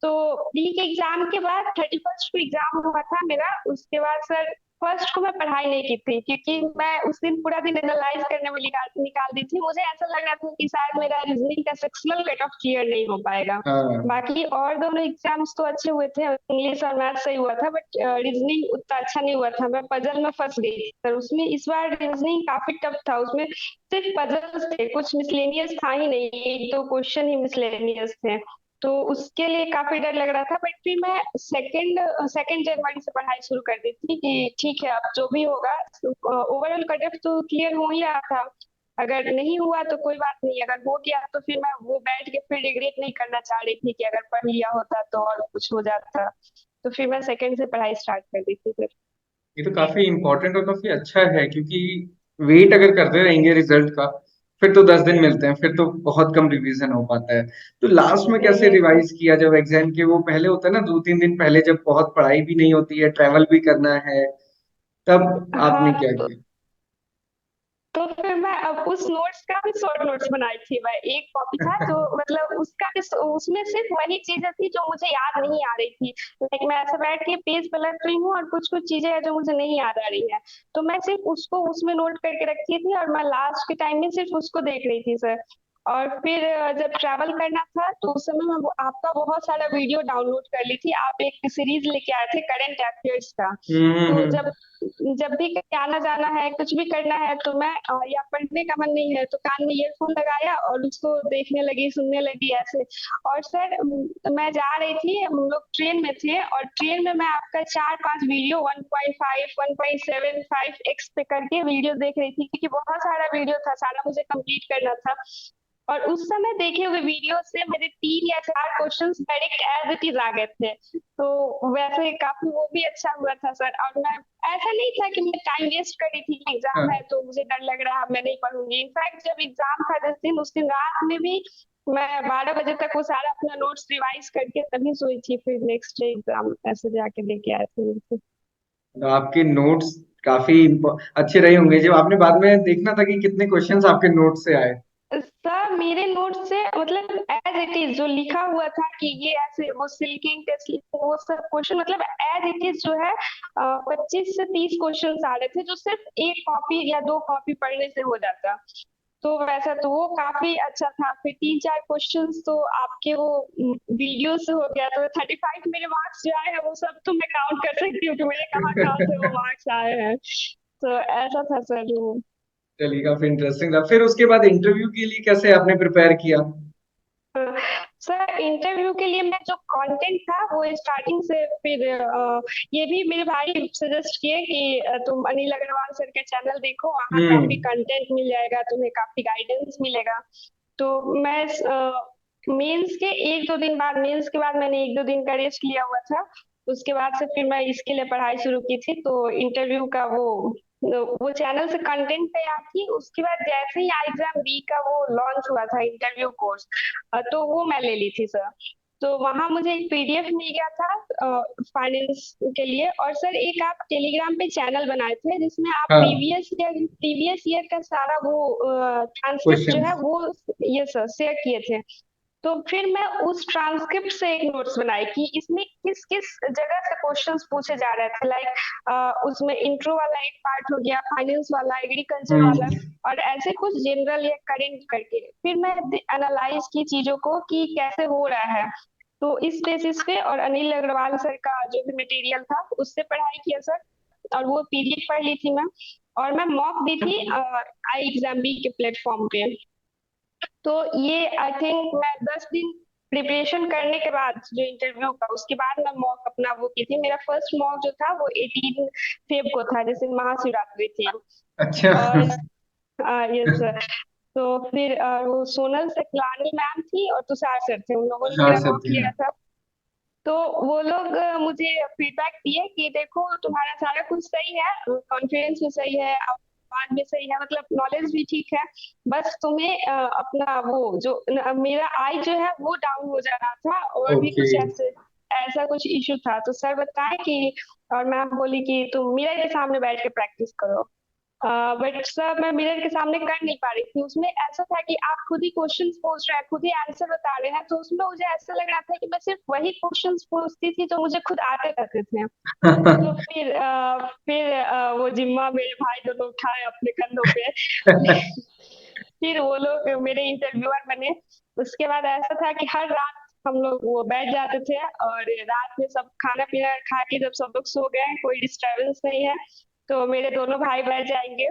S2: तो प्री के एग्जाम के बाद 31st को एग्जाम हुआ था मेरा। उसके बाद सर फर्स्ट को मैं पढ़ाई नहीं की थी, क्योंकि मैं उस दिन पूरा दिन एनालाइज करने में निकाल निकाल दी थी। मुझे ऐसा लग रहा था कि शायद मेरा रीजनिंग का सेक्शनल कट ऑफ क्लियर नहीं हो पाएगा।
S1: हाँ।
S2: बाकी और दोनों एग्जाम्स तो अच्छे हुए थे, इंग्लिश और मैथ सही हुआ था, बट रीजनिंग उतना अच्छा नहीं हुआ था, मैं पजल में फंस गई थी सर उसमें। इस बार रीजनिंग काफी टफ था, उसमें सिर्फ पजल्स थे, कुछ मिसलेनियस था ही नहीं, एक दो क्वेश्चन ही मिसलेनियस थे। तो उसके लिए काफी डर लग रहा था, बट फिर मैं सेकंड सेकंड जनवरी से पढ़ाई शुरू कर दी थी कि ठीक है अब जो भी होगा। ओवरऑल कट ऑफ तो क्लियर हो ही रहा था, अगर नहीं हुआ तो कोई बात नहीं, अगर हो गया तो फिर मैं वो बैठ के फिर रिग्रेट नहीं करना चाह रही थी कि अगर पढ़ लिया होता तो और कुछ हो जाता। तो फिर मैं सेकंड से पढ़ाई स्टार्ट कर दी थी फिर।
S1: ये तो काफी इम्पोर्टेंट और काफी अच्छा है, क्योंकि वेट अगर करते रहेंगे रिजल्ट का, फिर तो 10 दिन मिलते हैं, फिर तो बहुत कम रिवीजन हो पाता है। तो लास्ट में कैसे
S2: ये
S1: रिवाइज किया जब एग्जाम के वो पहले होता है ना, 2-3 दिन पहले, जब बहुत पढ़ाई भी नहीं होती है, ट्रैवल भी करना है, तब आपने
S2: हाँ,
S1: क्या किया?
S2: तो फिर मैं अब उस नोट्स का भी शॉर्ट नोट्स बनाई थी मैं। एक कॉपी था जो मतलब उसका भी उसमें सिर्फ वही चीजें थी जो मुझे याद नहीं आ रही थी। लाइक मैं ऐसे बैठ के पेज पलट रही हूँ और कुछ कुछ चीजें हैं जो मुझे नहीं याद आ रही है, तो मैं सिर्फ उसको उसमें नोट करके रखी थी और मैं लास्ट के टाइम में सिर्फ उसको देख रही थी सर। और फिर जब ट्रैवल करना था तो उस समय मैं आपका बहुत सारा वीडियो डाउनलोड कर ली थी। आप एक सीरीज लेके आए थे करंट अफेयर्स का। तो जब
S1: हम्म।
S2: जब भी कहीं आना जाना है, कुछ भी करना है, तो मैं या पढ़ने का मन नहीं है तो कान में ईयरफोन लगाया और उसको देखने लगी, सुनने लगी ऐसे। और सर मैं जा रही थी, हम लोग ट्रेन में थे और ट्रेन में मैं आपका 4-5 वीडियो 1.5 1.75x पे करके वीडियो देख रही थी, क्योंकि बहुत सारा वीडियो था, सारा मुझे कंप्लीट करना था। और उस समय देखे हुए वीडियो से मेरे 3 या 4 questions direct as it is आ गए थे। तो वैसे काफी वो भी अच्छा हुआ था सर। और मैं ऐसा नहीं था कि मैं टाइम वेस्ट कर रही थी कि एग्जाम है
S1: हाँ।
S2: तो मुझे डर लग रहा है मैं नहीं पढ़ूंगी। इनफैक्ट जब एग्जाम था जिस दिन, उस दिन रात में भी मैं 12 बजे तक वो सारा अपना नोट्स रिवाइज करके तभी सोई थी, फिर नेक्स्ट डे एग्जाम ऐसे जाके लेके आए थे।
S1: तो आपके नोट्स काफी अच्छे रहे होंगे, जब आपने बाद में देखना था कि कितने क्वेश्चंस आपके नोट से आए।
S2: सर मेरे नोट से मतलब एज इट इज जो लिखा हुआ था कि ये ऐसे वो सिल्किंग टेस्ट वो सब क्वेश्चन मतलब एज इट इज जो है 25 से 30 क्वेश्चन आ रहे थे, जो सिर्फ एक कॉपी या दो कॉपी पढ़ने से हो जाता। तो वैसा तो वो काफी अच्छा था। फिर 3-4 क्वेश्चंस तो आपके वो वीडियो से हो गया, तो 35 मेरे मार्क्स जो आए हैं वो सब तो मैं काउंट कर सकती हूँ कि मेरे कहाँ कहाँ से वो मार्क्स आए हैं। तो ऐसा था सर वो।
S1: चलिए, काफी इंटरेस्टिंग था। फिर उसके बाद इंटरव्यू के लिए कैसे आपने प्रिपेयर किया?
S2: सर इंटरव्यू के लिए मैं जो कंटेंट था वो स्टार्टिंग से फिर ये भी मेरे भाई सजेस्ट किए कि तुम अनिल अग्रवाल सर के चैनल देखो, वहाँ काफी
S1: हम्म।
S2: कंटेंट मिल जाएगा, तुम्हें काफी गाइडेंस मिलेगा। तो मैं मेंस के बाद मैंने 1-2 दिन का रेस्ट लिया हुआ था। उसके बाद से फिर मैं इसके लिए पढ़ाई शुरू की थी, तो इंटरव्यू का वो चैनल से कंटेंट तैयार थी। उसके बाद जैसे ही एग्जाम बी का वो लॉन्च हुआ था इंटरव्यू कोर्स, तो वो मैं ले ली थी सर। तो वहां मुझे एक पीडीएफ मिल गया था फाइनेंस के लिए। और सर एक आप टेलीग्राम पे चैनल बनाए थे जिसमें आप
S1: हाँ।
S2: प्रीवियस ईयर का सारा वो ट्रांसक्रिप्ट जो है
S1: क्वेश्चंस।
S2: वो ये सर शेयर किए थे। तो फिर मैं उस ट्रांसक्रिप्ट से एक नोट्स बनाई कि इसमें किस किस जगह से क्वेश्चंस पूछे जा रहे थे। लाइक उसमें इंट्रो वाला एक पार्ट हो गया, फाइनेंस वाला, एग्रीकल्चर वाला,
S1: हम्म।
S2: और ऐसे कुछ जनरल या करेंट करके फिर मैं एनालाइज की चीजों को कि कैसे हो रहा है। तो इस बेसिस पे और अनिल अग्रवाल सर का जो भी मटेरियल था उससे पढ़ाई किया सर। और वो पीडीएफ पढ़ ली थी मैं। और मैं मॉक दी थी आई एग्जाम बी के प्लेटफॉर्म पे। तो ये आई थिंक मैं 10 दिन प्रिपरेशन करने के बाद जो इंटरव्यू का, उसके बाद मैं मॉक अपना वो की थी। मेरा फर्स्ट मॉक जो था वो 18 फेब को था, जैसे महाशिवरात्रि थी।
S1: अच्छा।
S2: और यस सर। तो फिर वो सोनल सकलानी मैम थी और तुषार सर थे, उन लोगों ने
S1: हाँ,
S2: मेरा
S1: सब
S2: मॉक
S1: थे।
S2: लिया था। तो वो लोग मुझे फीडबैक दिए कि देखो तुम्हारा सारा कुछ सही है, कॉन्फिडेंस भी सही है, आवाज भी सही है, मतलब नॉलेज भी ठीक है। बस तुम्हें अपना वो जो मेरा आई जो है वो डाउन हो जा रहा था, और भी
S1: ओके।
S2: कुछ ऐसे ऐसा कुछ इशू था। तो सर बताए कि और मैम बोली कि तुम मिरर के सामने बैठ के प्रैक्टिस करो। बट सर मैं मिरर के सामने कर नहीं पा रही थी। उसमें ऐसा था कि आप खुद ही क्वेश्चंस पूछ रहे हैं, खुद ही आंसर बता रहे हैं, तो उसमें मुझे ऐसा लग रहा था कि मैं सिर्फ वही क्वेश्चंस पूछती थी जो मुझे खुद आते रहते थे। तो फिर वो जिम्मा मेरे भाई दोनों उठाए अपने कंधों पे। फिर वो लोग मेरे इंटरव्यूअर बने। उसके बाद ऐसा था कि हर रात हम लोग वो बैठ जाते थे, और रात में सब खाना पीना खा के जब सब लोग सो गए, कोई डिस्टरबेंस नहीं है, तो मेरे दोनों भाई बैठ जाएंगे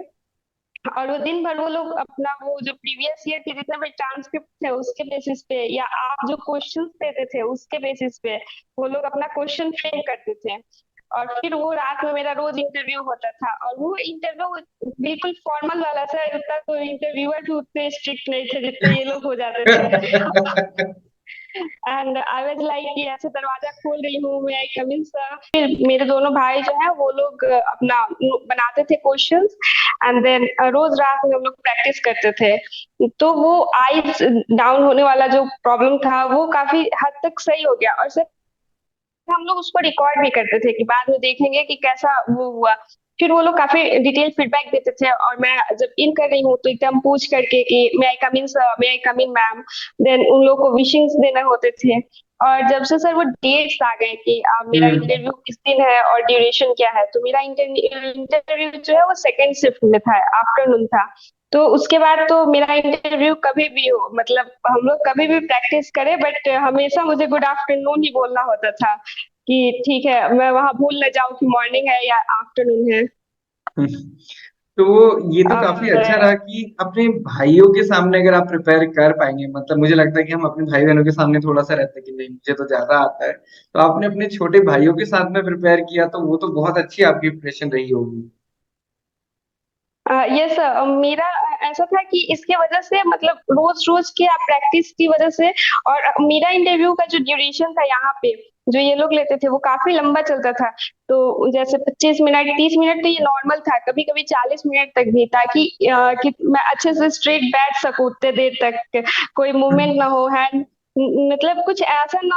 S2: और वो दिन भर वो लोग अपना वो जो प्रीवियस ईयर के जितने भी ट्रांसक्रिप्ट थे उसके बेसिस पे, या आप जो क्वेश्चंस देते थे उसके बेसिस पे वो लोग अपना क्वेश्चन फ्रेम करते थे। और फिर वो रात में मेरा रोज इंटरव्यू होता था, और वो इंटरव्यू बिल्कुल फॉर्मल वाला था, उतना तो इंटरव्यूअर भी उतने स्ट्रिक्ट नहीं थे जितने ये लोग हो जाते थे। एंड आई वाज लाइक कि ऐसे दरवाजा खोल रही हूँ, मैं आई कम इन सर। फिर मेरे दोनों भाई जो है वो लोग अपना बनाते थे क्वेश्चंस, एंड देन रोज रात में हम लोग प्रैक्टिस करते थे। तो वो आईज डाउन होने वाला जो प्रॉब्लम था वो काफी हद तक सही हो गया, और सर हम लोग उसको रिकॉर्ड भी करते थे कि बाद में देखेंगे कि कैसा वो हुआ। फिर वो लोग काफी डिटेल फीडबैक देते थे, और मैं जब इन कर रही हूँ तो एकदम पूछ करके कि may I come in sir, may I come in ma'am. Then उन लोग को विशिंग्स देना होते थे। और जब से सर वो डेट्स आ गए कि मेरा
S1: हम्म।
S2: इंटरव्यू किस दिन है और ड्यूरेशन क्या है, तो मेरा इंटरव्यू जो है वो सेकेंड शिफ्ट में था, आफ्टरनून था। तो उसके बाद तो मेरा इंटरव्यू कभी भी हो, मतलब हम लोग कभी भी प्रैक्टिस करें, बट हमेशा मुझे गुड आफ्टरनून ही बोलना होता था कि ठीक है, मैं वहां भूल न जाऊं कि मॉर्निंग है या आफ्टरनून है।
S1: तो ये तो काफी
S2: और
S1: अच्छा रहा कि अपने भाइयों के सामने अगर आप प्रिपेयर कर पाएंगे, मतलब मुझे लगता है कि हम अपने भाई बहनों के सामने थोड़ा सा रहता है कि नहीं मुझे तो ज्यादा आता है, तो आपने अपने छोटे भाइयों के साथ में प्रिपेयर किया तो वो तो बहुत अच्छी आपकी प्रिपरेशन रही होगी।
S2: यस, मेरा ऐसा था कि इसके वजह से, मतलब रोज रोज की आप प्रैक्टिस की वजह से। और मेरा इंटरव्यू का जो ड्यूरेशन था यहाँ पे, जो ये लोग लेते थे वो काफी लंबा चलता था। तो जैसे 25 मिनट 30 मिनट तो ये नॉर्मल था, कभी कभी 40 मिनट तक भी, ताकि कि मैं अच्छे से स्ट्रेट बैठ सकूं उतने देर तक, कोई मूवमेंट ना हो, हैंड मतलब कुछ ऐसा ना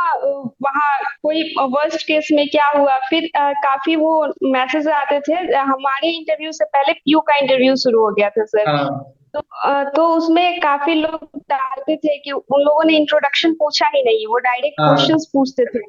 S2: वहाँ कोई वर्स्ट केस में क्या हुआ। फिर काफी वो मैसेज आते थे, हमारे इंटरव्यू से पहले पीयू का इंटरव्यू शुरू हो गया था सर।
S1: हाँ
S2: तो उसमें काफी लोग डालते थे कि उन लोगों ने इंट्रोडक्शन पूछा ही नहीं, वो डायरेक्ट
S1: हाँ।
S2: क्वेश्चंस पूछते थे,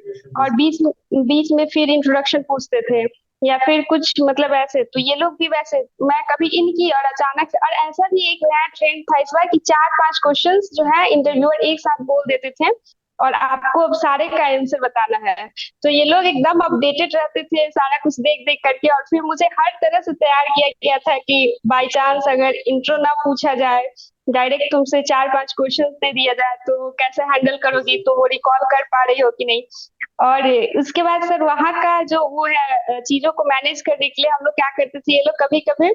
S2: और बीच में फिर इंट्रोडक्शन पूछते थे, या फिर कुछ मतलब ऐसे। तो ये लोग भी वैसे, मैं कभी इनकी और अचानक से, और ऐसा भी एक नया ट्रेंड था इस बार कि 4-5 क्वेश्चंस जो है इंटरव्यूअर एक साथ बोल देते थे, और आपको अब सारे का आंसर बताना है। तो ये लोग एकदम अपडेटेड रहते थे सारा कुछ देख देख करके, और फिर मुझे हर तरह से तैयार किया गया था कि बाई चांस अगर इंट्रो ना पूछा जाए, डायरेक्ट तुमसे 4-5 क्वेश्चन दे दिया जाए, तो कैसे हैंडल करोगी, तो वो रिकॉल कर पा रही हो कि नहीं। और उसके बाद सर वहाँ का जो वो है, चीजों को मैनेज करने के लिए हम लोग क्या करते थे, ये लोग कभी कभी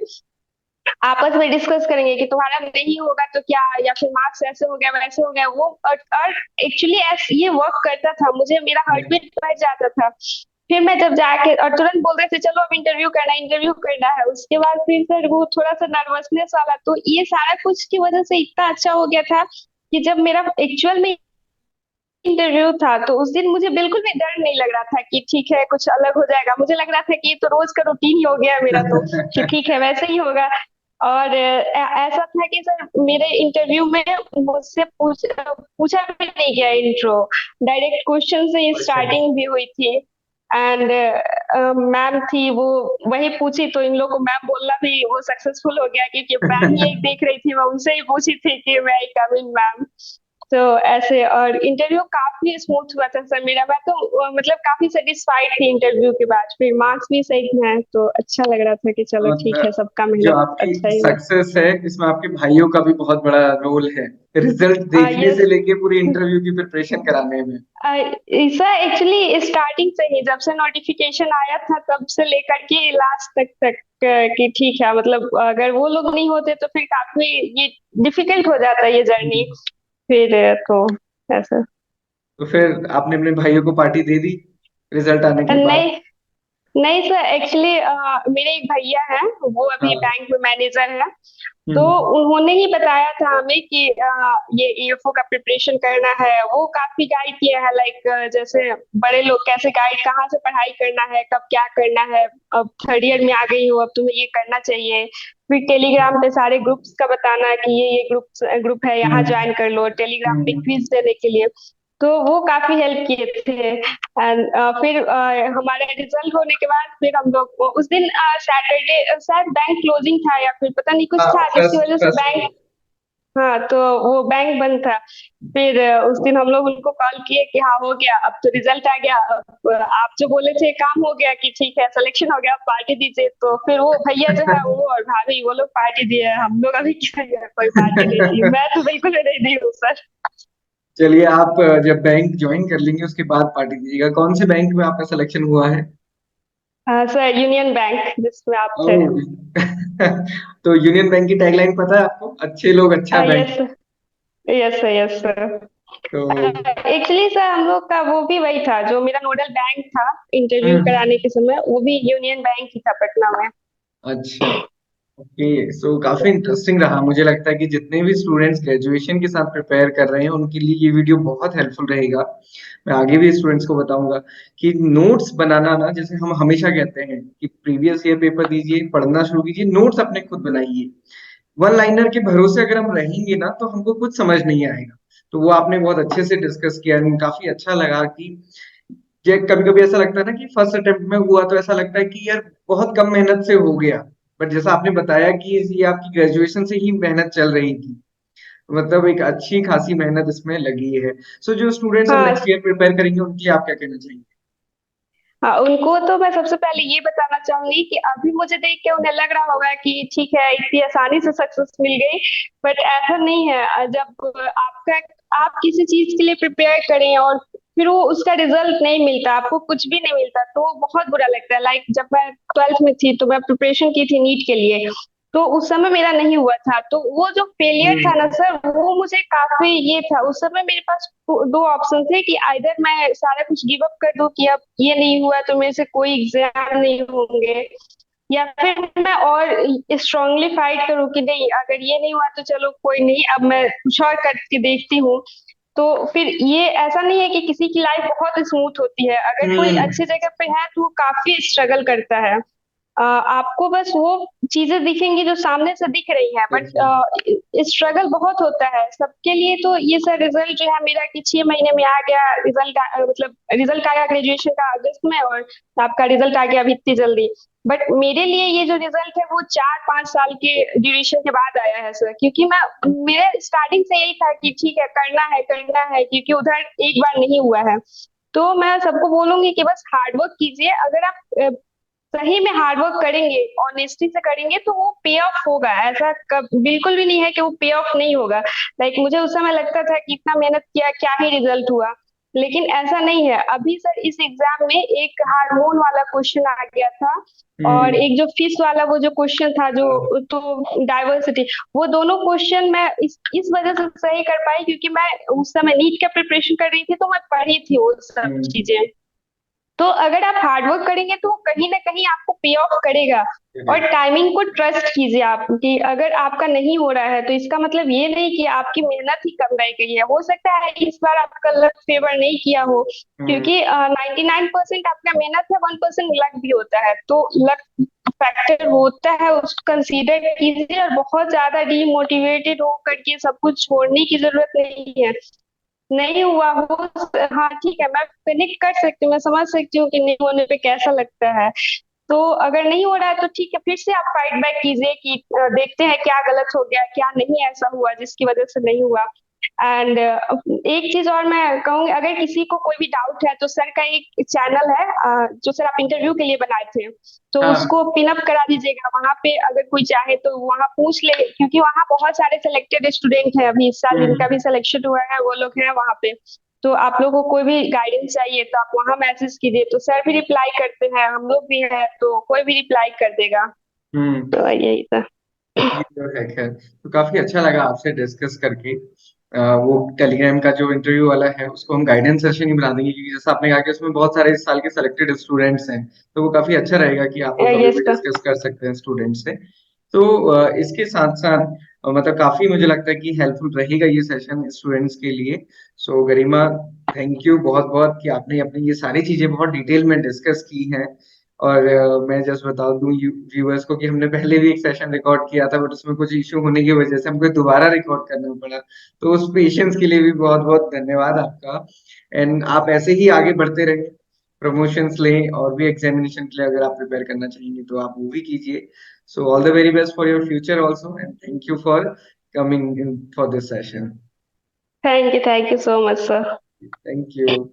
S2: आपस में डिस्कस करेंगे कि तुम्हारा नहीं होगा तो क्या, या फिर मार्क्स ऐसे हो गया वैसे हो गया वो। और एक्चुअली ये वर्क करता था, मुझे मेरा हार्ट बीट बढ़ जाता था। फिर मैं जब जाके और तुरंत बोल रहे थे चलो अब इंटरव्यू करना है, उसके बाद फिर सर वो थोड़ा सा नर्वसनेस वाला, तो ये सारा कुछ की वजह से इतना अच्छा हो गया था कि जब मेरा एक्चुअल में इंटरव्यू था तो उस दिन मुझे बिल्कुल भी डर नहीं लग रहा था कि ठीक है कुछ अलग हो जाएगा। मुझे लग रहा था कि ये तो रोज का रूटीन ही हो गया है मेरा, तो कि ठीक है वैसे ही होगा। और ऐसा था कि सर मेरे इंटरव्यू में मुझसे पूछा भी नहीं गया इंट्रो, डायरेक्ट क्वेश्चन से
S1: अच्छा।
S2: स्टार्टिंग भी हुई थी। एंड मैम थी वो, वही पूछी, तो इन लोग को मैम बोलना भी वो सक्सेसफुल हो गया, क्योंकि मैम ही एक देख रही थी, मैं उनसे ही पूछी थी कि मैं कम इन मैम। तो ऐसे, और इंटरव्यू काफी स्मूथ हुआ था सर मेरा, मैं तो मतलब काफी सेटिस्फाइड थी इंटरव्यू के बाद, फिर मार्क्स भी सही थे, तो अच्छा लग रहा था कि चलो ठीक है,
S1: मतलब
S2: सबका
S1: जो
S2: मेहनत
S1: आपकी
S2: अच्छा ही हुआ।
S1: सक्सेस है इसमें आपके भाइयों का भी बहुत बड़ा रोल है, रिजल्ट देखने
S2: यस
S1: से लेके पूरी इंटरव्यू की प्रिपरेशन कराने में।
S2: सर, एक्चुअली स्टार्टिंग से ही जब से नोटिफिकेशन आया था तब से लेकर के लास्ट तक कि ठीक है, मतलब अगर वो लोग नहीं होते तो फिर काफी ये डिफिकल्ट हो जाता ये जर्नी। फिर तो ऐसा।
S1: तो फिर आपने अपने भाइयों को पार्टी दे दी रिजल्ट आने के बाद?
S2: नहीं, नहीं सर, एक्चुअली मेरे एक भैया हैं, वो अभी
S1: हाँ।
S2: बैंक में मैनेजर है। तो
S1: हम्म।
S2: उन्होंने ही बताया था हमें कि ये ईएफओ का प्रिपरेशन करना है, वो काफी गाइड किया है, लाइक जैसे बड़े लोग कैसे गाइड, कहाँ से पढ़ाई करना है, कब क्या करना है, अब थर्ड ईयर में आ गई हो अब तुम्हें ये करना चाहिए। फिर टेलीग्राम पे सारे ग्रुप्स का बताना कि ये ग्रुप ग्रुप है, यहाँ
S1: हम्म।
S2: ज्वाइन कर लो, टेलीग्राम पे
S1: हम्म।
S2: क्विज देने के लिए। तो वो काफी हेल्प किए थे। एंड फिर हमारे रिजल्ट होने के बाद फिर हम लोग उस दिन सैटरडे शायद बैंक क्लोजिंग था, या फिर पता नहीं कुछ
S1: हाँ,
S2: था जिसकी
S1: फर्स्ट
S2: वजह से
S1: फर्स्ट।
S2: बैंक, हाँ, तो वो बैंक बंद था। फिर उस दिन हम लोग उनको कॉल किए कि हाँ हो गया, अब तो रिजल्ट आ गया, अब आप जो बोले थे काम हो गया, कि ठीक है सिलेक्शन हो गया, अब पार्टी दीजिए। तो फिर वो भैया जो है वो और भाभी वो लोग पार्टी दिए, हम लोग अभी क्या कोई पार्टी नहीं दी, मैं तो बिल्कुल भी नहीं दी हूँ सर।
S1: चलिए, आप जब बैंक ज्वाइन कर लेंगे उसके बाद पार्टी दीजिएगा। कौन से बैंक में आपका सिलेक्शन हुआ है?
S2: हाँ सर, यूनियन बैंक जिसमें आप थे।
S1: ओह! तो यूनियन बैंक की टैगलाइन पता है आपको? अच्छे लोग अच्छा bank.
S2: Yes, yes sir, yes sir.
S1: तो
S2: एक्चुअली सर हम लोग का वो भी वही था, जो मेरा नोडल बैंक था इंटरव्यू
S1: हम्म,
S2: कराने के समय, वो भी यूनियन बैंक ही था पटना में।
S1: अच्छा। ओके, सो काफी इंटरेस्टिंग रहा। मुझे लगता है कि जितने भी स्टूडेंट्स ग्रेजुएशन के साथ प्रिपेयर कर रहे हैं उनके लिए ये वीडियो बहुत हेल्पफुल रहेगा। मैं आगे भी स्टूडेंट्स को बताऊंगा कि नोट्स बनाना ना, जैसे हम हमेशा कहते हैं कि प्रीवियस ईयर पेपर दीजिए, पढ़ना शुरू कीजिए, नोट्स अपने खुद बनाइए। वन लाइनर के भरोसे अगर हम रहेंगे ना तो हमको कुछ समझ नहीं आएगा। तो वो आपने बहुत अच्छे से डिस्कस किया and काफी अच्छा लगा कि ये कभी कभी ऐसा लगता है ना कि फर्स्ट अटेम्प्ट में हुआ तो ऐसा लगता है कि यार बहुत कम मेहनत से हो गया। बट जैसा आपने बताया कि ये आपकी ग्रेजुएशन से ही मेहनत चल रही थी, मतलब एक अच्छी खासी मेहनत इसमें लगी है। सो जो स्टूडेंट्स अब
S2: हाँ।
S1: नेक्स्ट ईयर प्रिपेयर करेंगे उनके लिए आप क्या कहना चाहेंगे?
S2: हाँ, उनको तो मैं सबसे पहले ये बताना चाहूंगी कि अभी मुझे देख के उन्हें लग रहा होगा कि ठीक है इतनी आसानी से सक्सेस मिल गई, बट ऐसा नहीं है। जब आपका आप किसी चीज के लिए प्रिपेयर करें और फिर वो उसका रिजल्ट नहीं मिलता, आपको कुछ भी नहीं मिलता, तो बहुत बुरा लगता है। लाइक जब मैं 12th में थी तो मैं प्रिपरेशन की थी नीट के लिए, तो उस समय मेरा नहीं हुआ था, तो वो जो फेलियर था ना
S1: हम्म,
S2: सर, वो मुझे काफी ये था। उस समय मेरे पास दो ऑप्शन थे कि आइदर मैं सारा कुछ गिव अप कर दूं कि अब ये नहीं हुआ तो मेरे से कोई एग्जाम नहीं होंगे, या फिर मैं और स्ट्रांगली फाइट करूं कि नहीं अगर ये नहीं हुआ तो चलो कोई नहीं, अब मैं कुछ और करके देखती हूँ। तो फिर ये ऐसा नहीं है कि किसी की लाइफ बहुत स्मूथ होती है, अगर कोई
S1: हम्म,
S2: अच्छी जगह पे है तो वो काफी स्ट्रगल करता है। आपको बस वो चीजें दिखेंगी जो सामने से दिख रही है, बट
S1: बिल्कुल।
S2: स्ट्रगल बहुत होता है सबके लिए। तो ये सर रिजल्ट जो है मेरा कि 6 महीने में आ गया रिजल्ट, मतलब रिजल्ट आया ग्रेजुएशन का अगस्त में, और आपका रिजल्ट आ गया अभी इतनी जल्दी। बट मेरे लिए ये जो रिजल्ट है वो 4-5 साल के ड्यूरेशन के बाद आया है सर, क्योंकि मैं मेरे स्टार्टिंग से यही था कि ठीक है करना है, क्योंकि उधर एक बार नहीं हुआ है। तो मैं सबको बोलूंगी कि बस हार्डवर्क कीजिए। अगर आप सही में हार्डवर्क करेंगे, ऑनेस्टी से करेंगे, तो वो पे ऑफ होगा। ऐसा बिल्कुल भी नहीं है कि वो पे ऑफ नहीं होगा। लाइक मुझे उस समय लगता था कि इतना मेहनत किया क्या ही रिजल्ट हुआ, लेकिन ऐसा नहीं है। अभी सर इस एग्जाम में एक हार्मोन वाला क्वेश्चन आ गया था, और
S1: हम्म,
S2: एक जो फिश वाला वो जो क्वेश्चन था, जो तो डाइवर्सिटी, वो दोनों क्वेश्चन मैं इस वजह से सही कर पाई क्योंकि मैं उस समय नीट का प्रिपरेशन कर रही थी, तो मैं पढ़ी थी वो सब
S1: हम्म,
S2: चीजें। तो अगर आप हार्डवर्क करेंगे तो कहीं ना कहीं आपको पे ऑफ करेगा। और
S1: करेक्ट।
S2: टाइमिंग को ट्रस्ट कीजिए आप, कि अगर आपका नहीं हो रहा है तो इसका मतलब ये नहीं कि आपकी मेहनत ही कम रह गई है। हो सकता है इस बार आपका लक फेवर नहीं किया हो,
S1: हम्म,
S2: क्योंकि 99% आपका मेहनत है, 1% लक भी होता है। तो लक फैक्टर होता है, उसको कंसीडर कीजिए, और बहुत ज्यादा डीमोटिवेटेड हो करके सब कुछ छोड़ने की जरूरत नहीं है। नहीं हुआ हो, हाँ ठीक है, मैं कनेक्ट कर सकती हूँ, मैं समझ सकती हूँ कि नहीं होने पे कैसा लगता है। तो अगर नहीं हो रहा है तो ठीक है, फिर से आप फाइट बैक कीजिए कि देखते हैं क्या गलत हो गया, क्या नहीं ऐसा हुआ जिसकी वजह से नहीं हुआ। एंड एक चीज और मैं कहूंगी, अगर किसी को कोई भी डाउट है तो सर का एक चैनल है, जो सर आप इंटरव्यू के लिए बनाए थे, तो
S1: हाँ,
S2: उसको पिनअप करा दीजिएगा वहां पे। अगर कोई चाहे तो वहां पूछ ले, क्योंकि वहां बहुत सारे सिलेक्टेड स्टूडेंट हैं अभी इस साल जिनका
S1: हम्म,
S2: भी सिलेक्शन हुआ है, वो लोग हैं वहां पे। तो आप लोगों को कोई भी गाइडेंस चाहिए तो आप वहां मैसेज कीजिए, तो सर भी रिप्लाई करते हैं, हम लोग भी हैं, तो कोई भी रिप्लाई कर देगा।
S1: हम्म।
S2: तो यही था।
S1: ये तो है खैर। तो काफी अच्छा लगा आपसे डिस्कस करके। वो टेलीग्राम का जो इंटरव्यू वाला है उसको हम गाइडेंस सेशन ही बना देंगे, क्योंकि जैसा आपने कहा कि उसमें बहुत सारे इस साल के सिलेक्टेड स्टूडेंट्स हैं। तो वो काफी अच्छा रहेगा कि आप लोग कभी
S2: यस
S1: भी
S2: सर।
S1: डिस्कस कर सकते हैं स्टूडेंट से। तो इसके साथ साथ मतलब काफी मुझे लगता है कि हेल्पफुल रहेगा ये सेशन स्टूडेंट्स के लिए। सो गरिमा, थैंक यू बहुत बहुत कि आपने अपनी ये सारी चीजें बहुत डिटेल में डिस्कस की हैं। और मैं जस्ट बता दूं व्यूअर्स को कि हमने पहले भी एक सेशन रिकॉर्ड किया था, बट उसमें कुछ इशू होने की वजह से हमको दोबारा रिकॉर्ड करना पड़ा। तो उस पेशेंस के लिए भी बहुत बहुत धन्यवाद आपका। एंड आप ऐसे ही आगे बढ़ते रहें, प्रमोशंस लें, और भी एग्जामिनेशन के लिए अगर आप प्रिपेयर करना चाहेंगे तो आप वो भी कीजिए। So all the very best for your future also, and thank you for coming in for this session.
S2: Thank you so much, sir.
S1: Thank you.